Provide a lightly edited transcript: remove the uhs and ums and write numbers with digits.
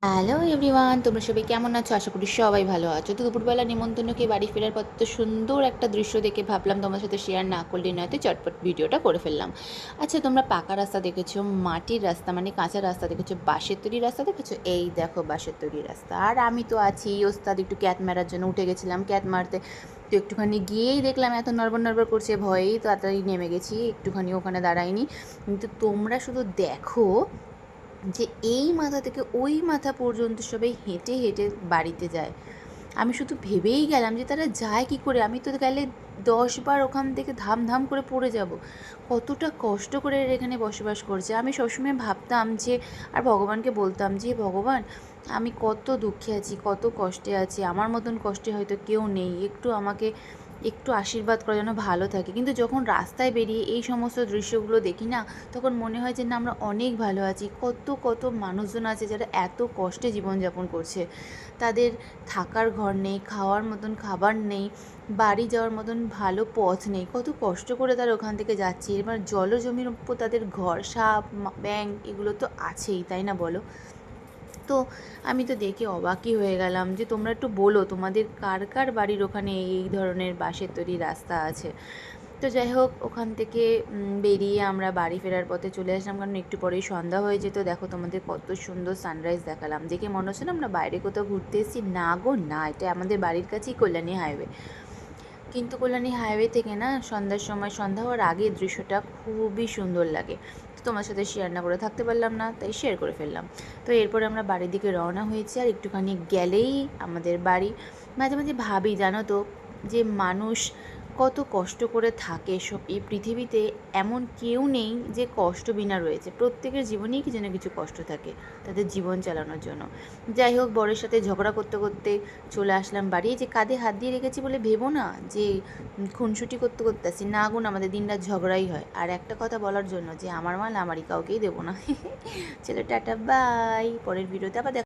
Hello everyone, তোমরা সবাই কেমন আছো? আশা করি সবাই ভালো আছো। তো দুপুরবেলা নিমন্ত্রণকে বাড়ি ফেরার পর তো সুন্দর একটা দৃশ্য দেখে ভাবলাম তোমার সাথে শেয়ার না করলে নয়তো চটপট ভিডিওটা করে ফেললাম। আচ্ছা, তোমরা পাকা রাস্তা দেখেছো, মাটির রাস্তা মানে কাঁচা রাস্তা দেখেছো, বাঁশের তৈরি রাস্তা দেখেছো? এই দেখো বাঁশের তৈরি রাস্তা। আর আমি তো আছি ওস্তাদ, একটু ক্যাট মারার জন্য উঠে গেছিলাম ক্যাট মারতে। তো একটুখানি গিয়েই দেখলাম এত নড়বড় নড়বড় করছে, ভয়েই তাড়াতাড়ি নেমে গেছি, একটুখানি ওখানে দাঁড়াইনি। কিন্তু তোমরা শুধু দেখো যে এই মাথা থেকে ওই মাথা পর্যন্ত সবাই হেঁটে হেঁটে বাড়িতে যায়। আমি শুধু ভেবেই গেলাম যে তারা যায় কী করে। আমি তো গেলে 10 বার ওখান থেকে ধাম ধাম করে পড়ে যাব। কতটা কষ্ট করে এরা এখানে বসবাস করছে। আমি সবসময় ভাবতাম যে, আর ভগবানকে বলতাম যে ভগবান, আমি কত দুঃখে আছি, কত কষ্টে আছি, আমার মতন কষ্টে হয়তো কেউ নেই, একটু আমাকে একটু আশীর্বাদ করা যেন ভালো থাকে। কিন্তু যখন রাস্তায় বেরিয়ে এই সমস্ত দৃশ্যগুলো দেখি না, তখন মনে হয় যে না, আমরা অনেক ভালো আছি। কত কত মানুষজন আছে যারা এত কষ্টে জীবনযাপন করছে। তাদের থাকার ঘর নেই, খাওয়ার মতন খাবার নেই, বাড়ি যাওয়ার মতন ভালো পথ নেই। কত কষ্ট করে তারা ওখান থেকে যাচ্ছে। এবার জলজমির উপর তাদের ঘর, সাপ ব্যাঙ এগুলো তো আছেই, তাই না বলো? তো আমি তো দেখে অবাকই হয়ে গেলাম যে তোমরা একটু বলো তোমাদের কার কার বাড়ির ওখানে এই ধরনের বাঁশের তৈরি রাস্তা আছে। তো যাই হোক, ওখান থেকে বেরিয়ে আমরা বাড়ি ফেরার পথে চলে আসলাম, কারণ একটু পরেই সন্ধ্যা হয়ে যেত। দেখো তোমাদের কত সুন্দর সানরাইজ দেখালাম, দেখে মনে হচ্ছে না আমরা বাইরে কোথাও ঘুরতে এসেছি। না গো না, এটা আমাদের বাড়ির কাছেই কল্যাণী হাইওয়ে। কিন্তু কল্যাণী হাইওয়ে থেকে না সন্ধ্যার সময়, সন্ধ্যা হওয়ার আগে দৃশ্যটা খুবই সুন্দর লাগে। তো তোমার সাথে শেয়ার না করে থাকতে পারলাম না, তাই শেয়ার করে ফেললাম। তো এরপরে আমরা বাড়ির দিকে রওনা হয়েছি, আর একটুখানি গেলেই আমাদের বাড়ি। মাঝে মাঝে ভাবি জানো তো, যে মানুষ কত কষ্ট করে থাকে। সব এই পৃথিবীতে এমন কেউ নেই যে কষ্ট বিনা রয়েছে। প্রত্যেকের জীবনেই কিছু না কিছু কষ্ট থাকে তাদের জীবন চালানোর জন্য। যাই হোক, বরের সাথে ঝগড়া করতে করতে চলে আসলাম বাড়ি। যে কাঁধে হাত দিয়ে রেখেছি বলে ভেবো না যে খুনসুটি করতে করতে আসি। না গুণ আমাদের দিনরাত ঝগড়াই হয়। আর একটা কথা বলার জন্য যে আমার মাল আমারই, কাউকেই দেবো না। চলো টাটা, বাই। পরের ভিডিওতে আবার